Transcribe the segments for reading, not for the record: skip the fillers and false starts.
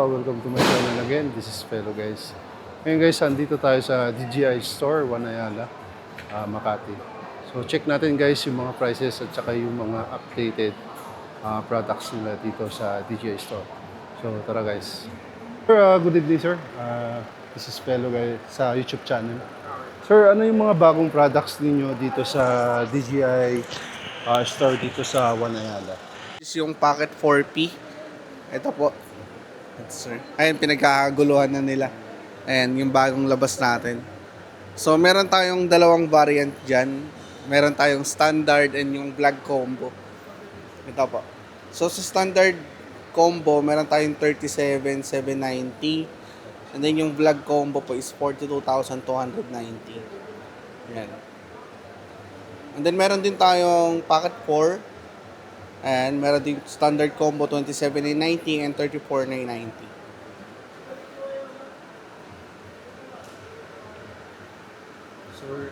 welcome to my channel again. This is Fellow guys. Ngayon guys, andito tayo sa DJI Store, One Ayala, Makati. So check natin guys yung mga prices at saka yung mga updated products nila dito sa DJI Store. So tara guys. Sir, good evening sir. This is Fellow guys sa YouTube channel. Sir, ano yung mga bagong products ninyo dito sa DJI Store dito sa One Ayala? Is yung Pocket 4P. Ito po. Ito, sir. Ayun, pinagkakaguluhan na nila. Ayan, yung bagong labas natin. So, meron tayong dalawang variant dyan. Meron tayong standard and yung vlog combo. Ito po. So, sa standard combo, meron tayong 37,790. And then yung vlog combo po is 42,290. Ayan. And then meron din tayong Pocket 4. And meron din standard combo 27,990 and 34,990. Sir,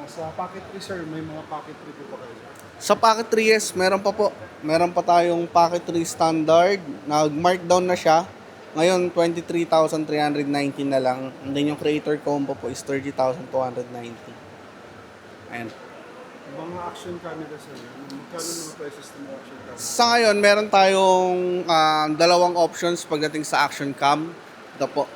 sa Pocket 3 sir, may mga Pocket 3 po ba kayo? Sa Pocket 3S, meron pa po. Meron pa tayong Pocket 3 standard. Nag-markdown na siya. Ngayon, 23,319 na lang. And then yung creator combo po is 30,290. Ayan. Mga action camera sir, magkano mga prices ng mga action camera? Sa ngayon, meron tayong dalawang options pagdating sa action cam. Ito po.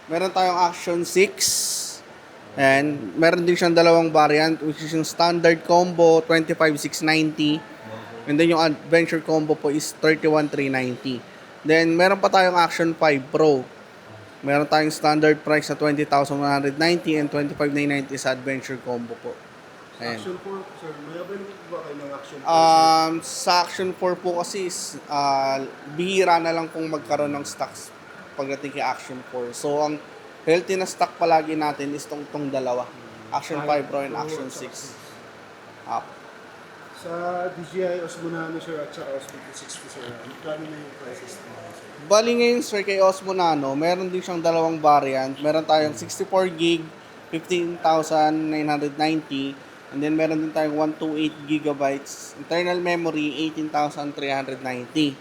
Meron tayong Action 6. And meron din siyang dalawang variant, which is yung standard combo 25,690. And then yung adventure combo po is 31,390. Then meron pa tayong Action 5 Pro. Meron tayong standard price na 20,190 and 25,990 sa adventure combo po. Ayan. Action 4 sir, may available ba kayo ng Action 4 Sa Action 4 po kasi is, bihira na lang kung magkaroon ng stocks pagdating kay Action 4. So, ang healthy na stock palagi natin is tong dalawa. Action 5 Pro and Action 6. Sa DJI Osmo Nano sir at sa Osmo 260 sir, magkano na yung prices nila sir? Bali ngayon sir kay Osmo Nano, meron din siyang dalawang variant. Meron tayong 64 gig, 15,990. And then meron din tayong 128 gigabytes. Internal memory, 18,390.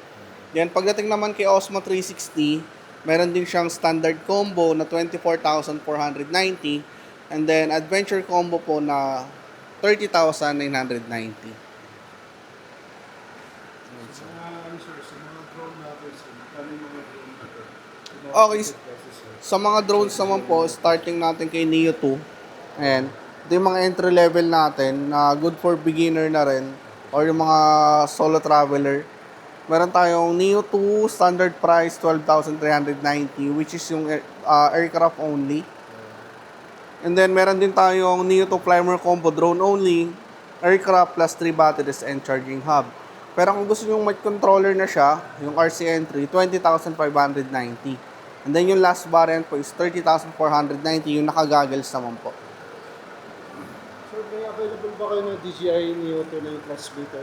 Then pagdating naman kay Osmo 360, meron din siyang standard combo na 24,490. And then adventure combo po na 30,990. Sa mga drone natin sir, magkano yung mga drone natin? Okay. Sa mga drones naman po, starting natin kay Neo 2. Ayan. Ito yung mga entry level natin na good for beginner na rin or yung mga solo traveler. Meron tayong Neo 2 standard price 12,390 which is yung aircraft only. And then meron din tayong Neo 2 Climber combo drone only, aircraft plus 3 batteries and charging hub. Pero kung gusto nyo mic controller na siya, yung RC entry, 20,590. And then yung last variant po is 30,490, yung naka-goggles naman po. Sir, may available ba kayo ng DJI Neo 2 na yung transmitter?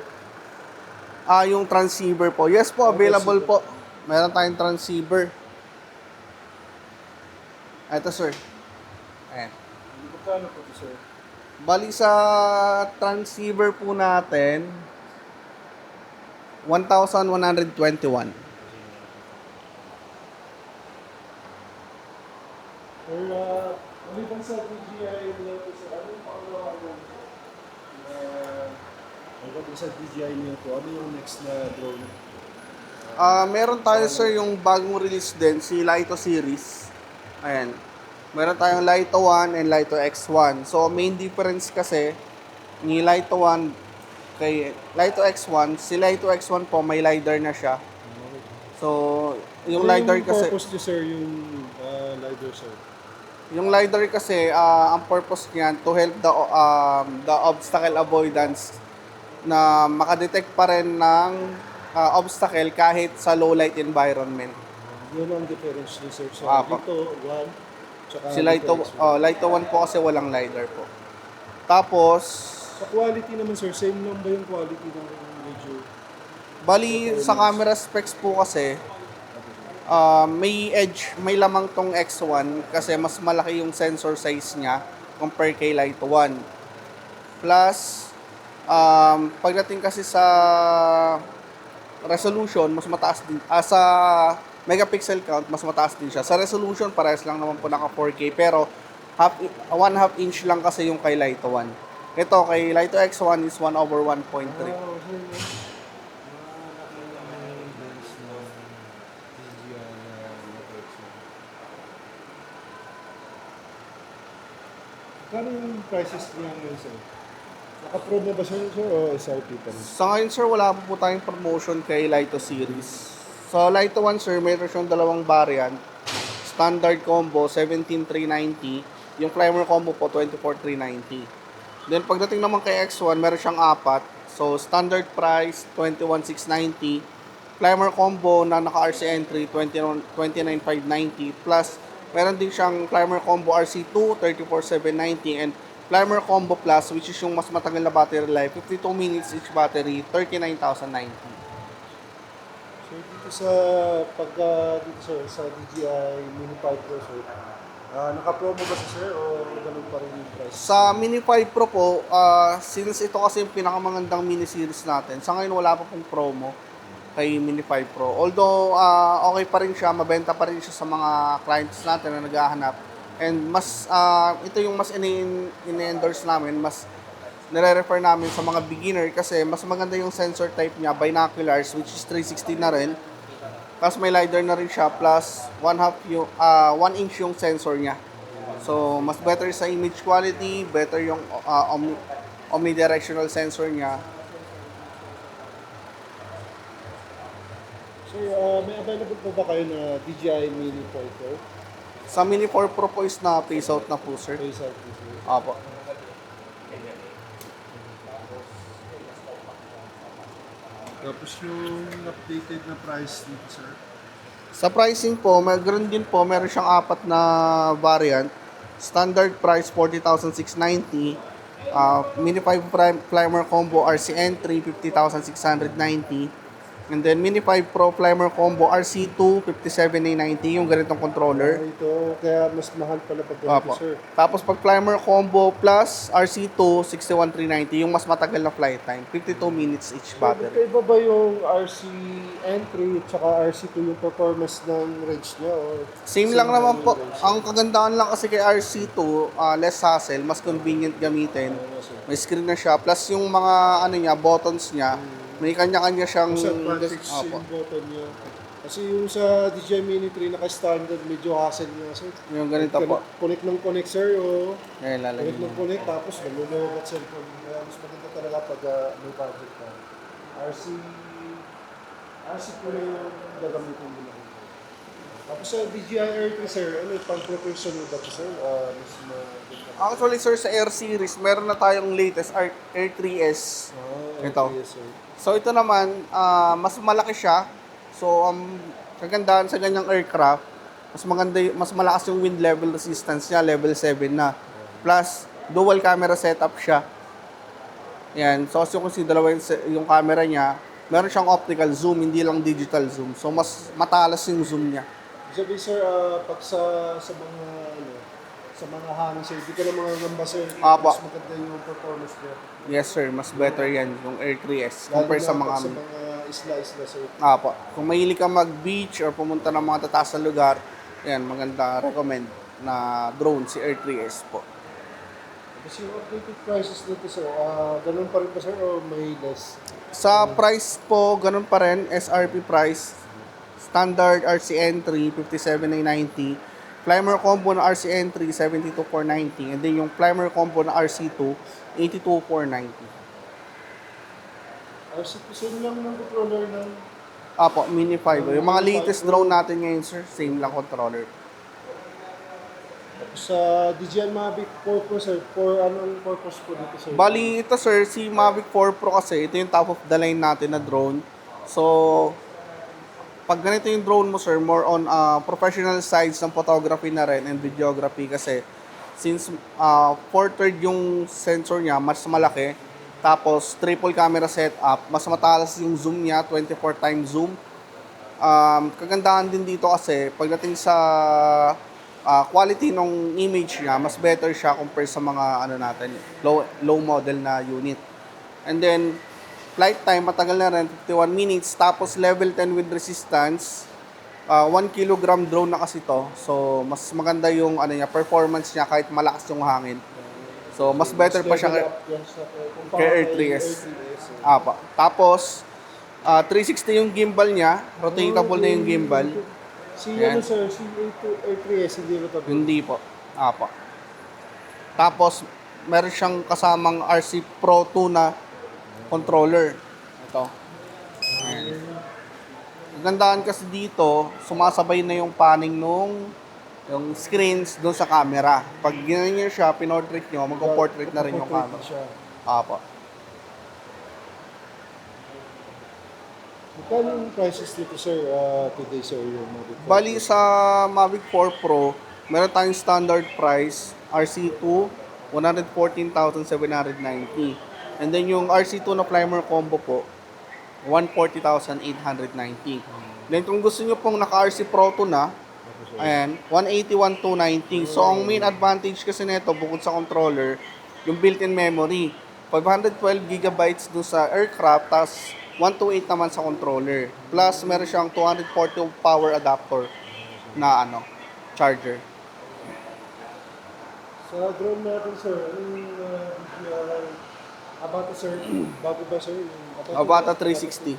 Yung transceiver po. Yes po, available po. Meron tayong transceiver. Ito sir. Ayan. Magkano po ito sir? Bali sa transceiver po natin, 1,121. Or, maliban sa DJI Neo 2 sir, ano yung pangalawa ng maliban sa DJI Neo 2, ano yung next na drone? Meron tayo sir yung bagong release din, si Lito series. Ayan. Meron tayong Lito 1 and Lito X1. So, main difference kasi ni Lito 1 kay Lito X1, si Lito X1 po may LiDAR na siya. So, yung LiDAR kasi... Yung purpose niya sir, yung LiDAR sir? Yung LiDAR kasi, ang purpose niyan to help the obstacle avoidance na makadetect pa rin ng obstacle kahit sa low light environment. Yun ang difference niya sir. So, Apo. Lito 1, tsaka Si Lito 1 po kasi walang LiDAR po. Tapos, sa quality naman sir, same lang ba yung quality ng video? bali sa camera specs po kasi, may edge, may lamang tong X1 kasi mas malaki yung sensor size niya compare kay Lito 1. Plus, pagdating kasi sa resolution, mas mataas din. Sa megapixel count, mas mataas din siya. Sa resolution, parehas lang naman po naka 4K. Pero, 1/2 inch lang kasi yung kay Lito 1. Ito, kay Lito X1 is 1/1.3. Kano yung prices niya ngayon, sir? Naka-promo ba siya, sir, o SRP pa rin? Sa ngayon, sir, wala po tayong promotion kay Lito series. Sa Lito 1, sir, mayroon siyang dalawang variant. Standard combo, 17,390. Yung primer combo po, 24,390. Then, pagdating naman kay X1, meron siyang apat. So, standard price, 21,690. Primer combo na naka-RC entry, 29,590. Plus, meron din siyang primer combo RC2, 34,790. And primer combo plus, which is yung mas matagal na battery life, 52 minutes each battery, 39,090. So, dito sa dito, sir, sa DJI Mini 5 Pro, sir, naka-promo ba siya, sir, o ganun pa rin yung price? Sa Mini 5 Pro po, since ito kasi yung pinakamagandang mini series natin, sa ngayon wala pa pong promo kay Mini 5 Pro. Although, okay pa rin siya, mabenta pa rin siya sa mga clients natin na naghahanap. And mas, ito yung mas ini-endorse namin, mas nire-refer namin sa mga beginner kasi mas maganda yung sensor type niya, binoculars, which is 360 na rin. Tapos may LiDAR na rin siya, plus 1 inch yung sensor niya. So, mas better sa image quality, better yung omnidirectional sensor niya. So, may available po ba kayo na DJI Mini 4 Pro? Sa Mini 4 Pro po is na phase out na po, sir. Face out po, sir. Apo. Tapos yung updated na price dito, sir? Sa pricing po, ganoon din po, meron siyang apat na variant. Standard price, 40,690. Mini 5 Primer Combo RC Entry, 50,690. And then Mini 5 Pro Primer Combo RC2, 57,990, yung ganitong controller. Ito, kaya mas mahal pala pag Apo. ganito, sir. Tapos pag Primer Combo Plus RC2, 61,390, yung mas matagal na flight time, 52 minutes each So, battery. magkaiba ba yung RC entry at saka RC2 yung performance ng range niya? Or Same lang naman po. range? Ang kagandahan lang kasi kay RC2, less hassle, mas convenient gamitin. May screen na siya. Plus yung mga ano niya, buttons niya, may kanya-kanya siyang... Sa advantage Opo. yung button niya. Kasi yung sa DJI Mini 3 naka-standard, medyo hassle niya, sir. Yung ganito po. Connect ng connect, sir, o Ayan, lalagyan connect ng mo. connect, tapos nalulog at cellphone. Kaya mas maganda talaga pag may budget ka. RC po na yung gagamitin mo lang. Tapos sa DJI Air 3, sir, ano, pang-preparation mo ba ito, sir? Mas maganda. Actually, sir, sa Air Series, meron na tayong latest Air 3S. Ito. Yes, sir. So, ito naman, mas malaki siya. So, kagandahan sa ganyang aircraft, mas maganda, mas malakas yung wind level resistance niya, level 7 na. Plus, dual camera setup siya. Yan. So, kung si dalawa yung camera niya, meron siyang optical zoom, hindi lang digital zoom. So, mas matalas yung zoom niya. Sabi, sir, pag sa mga sa mga hangin, sir, di ka na mga gamba, sir. Apo. Mas maganda yung performance niya. Yes, sir. Mas better yan, yung Air 3S. Lalo Compare sa na mga... pag sa mga isla-isla, sir. Apo. Kung mahilig ka mag-beach or pumunta ng mga tataas na lugar, yan, maganda recommend na drone si Air 3S po. Kasi yung updated prices nito, sir, ganun pa rin ba, sir, o may less? Sa price po, ganun pa rin, SRP price. Standard RC entry, 57,990. Primer combo na RC entry, 72,490. And then yung primer combo na RC2, 82,490. RC2, same lang ng controller ng... Apo, Mini 5. Yung mga latest drone natin ngayon, sir, same lang controller. Tapos sa DJI Mavic 4 Pro, sir, for anong purpose po dito, sir? Bali, ito sir, si Mavic 4 Pro kasi, ito yung top of the line natin na drone. So, pag ganito yung drone mo sir, more on professional sides ng photography na rin and videography kasi since 4/3 yung sensor niya, mas malaki. Tapos, triple camera setup, mas matalas yung zoom niya, 24 times zoom. Kagandahan din dito kasi, pagdating sa quality ng image niya, mas better siya compare sa mga ano natin, low model na unit. And then, Flight time, matagal na rin, 51 minutes. Tapos level 10 with resistance. 1 kilogram drone na kasi to. So, mas maganda yung ano niya, performance niya kahit malakas yung hangin. So, mas better pa siya kay Air 3S. Apa. Tapos, 360 yung gimbal niya. Rotatable na yung gimbal. Si Yan. ano sir, si A3S, hindi mo tabi. Hindi po. Apa. Tapos, meron siyang kasamang RC Pro 2 na controller. Ito. Ayan. Ang gandaan kasi dito, sumasabay na yung panning yung screens doon sa camera. Pag ginanyan siya, pinortrait nyo, mag-portrait na rin yung camera. Apa. Magkano yung prices dito sir, today sir, yung Mavic 4 Bali Pro? sa Mavic 4 Pro, meron tayong standard price, RC2, 114,790. And then yung RC2 na Flymer combo po, 140,890. Then kung gusto nyo pong naka-RC Pro 2 na, ayan, 181,290. So ang main advantage kasi nito bukod sa controller, yung built-in memory. 512 gigabytes dun sa aircraft, tas 128 naman sa controller. Plus meron siyang 240 power adapter na charger. Sa drone natin sir, anong Avata sir, bago ba sir? Yung Avata 360.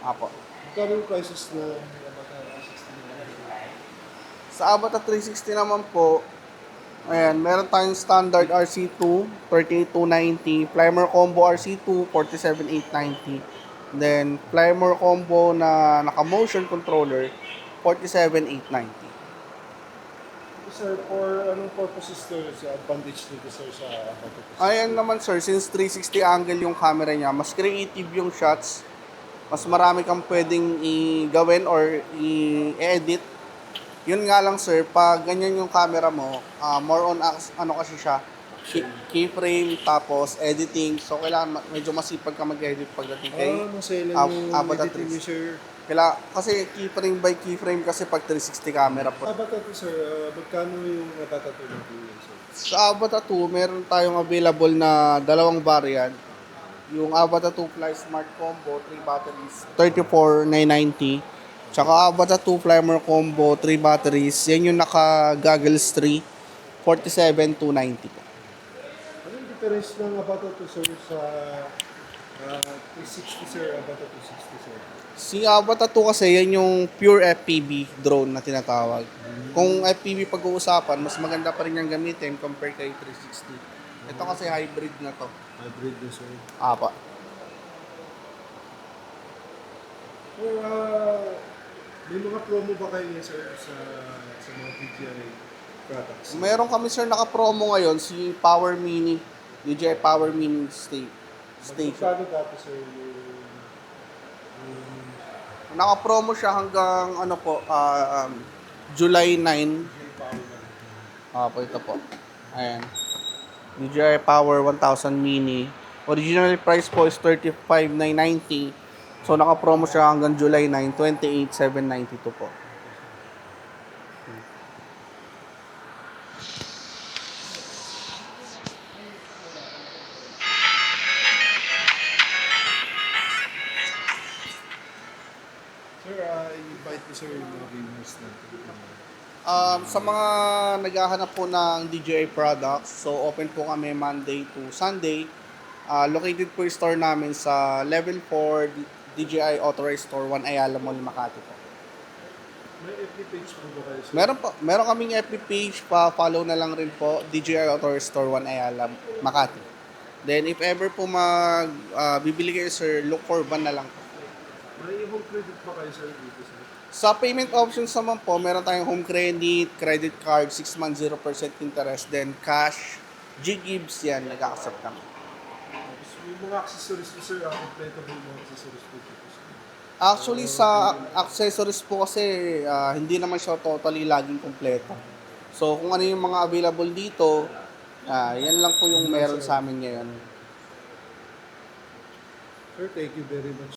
Apo. Magkano yung prices na Avata 360? Sa Avata 360 naman po, ayan, meron tayong standard RC2, 38,290. Flymer combo RC2, 47,890. Then, Flymer combo na naka-motion controller, 47,890. Sir, for anong purposes sir, sa advantage dito sir sa Avata 360? Ayan naman sir, since 360 angle yung camera niya, mas creative yung shots. Mas marami kang pwedeng i-gawin or i-edit. Yun nga lang sir, pag ganyan yung camera mo, more on kasi siya, keyframe, tapos editing. So, kailangan medyo masipag ka mag-edit pagdating kay Masailan yung Avata editing niyo 360. sir. Kasi keyframe by keyframe kasi pag 360 camera po. Avata 2 sir, magkano yung Avata 2 natin yun sir? Sa Avata 2, meron tayong available na dalawang variant. Yung Avata 2 Fly Smart Combo, 3 batteries, 34,990. Tsaka Avata 2 Flymer Combo, 3 batteries. Yan yung naka-goggles 3, 47,290 po. Ano yung difference ng Avata 2 sir sa 360 sir, Avata 260 sir? Si Avata 2 kasi yan yung pure FPV drone na tinatawag. Kung FPV pag-uusapan, mas maganda pa rin yung gamitin compare kay 360. Ito kasi hybrid na to. Hybrid na sir. Apa. So, may mga promo ba kayo sir sa mga DJI products? Meron kami sir naka-promo ngayon si Power Mini, DJI Power Mini station. Magkano dati sir yung Naka-promo siya hanggang July 9. Po ito po. Ayan. DJI Power 1000 Mini. Original price po is 35,990. So naka-promo siya hanggang July 9, 28,792 po. Sir, invite ko sir yung mga viewers natin. Sa mga naghahanap po ng DJI products, so open po kami Monday to Sunday. Located po yung store namin sa Level 4 DJI Authorized Store 1 Ayala Mall, Makati po. May FB page po ba kayo sir? Meron kaming FB page, follow na lang rin po, DJI Authorized Store 1 Ayala, Makati. Then if ever po bibili kayo sir, look for van na lang po. May home credit ba kayo sir dito sir? Sa payment options naman po, meron tayong home credit card, 6 months 0% interest, then cash, G-Gibbs yan, nag-accept naman. Tapos yung mga accessories po sir, kompleto po yung mga accessories po dito sir. Actually, sa accessories po kasi, hindi naman siya totally laging kompleto. So, kung ano yung mga available dito, yan lang po yung meron sa amin ngayon. Sir, thank you very much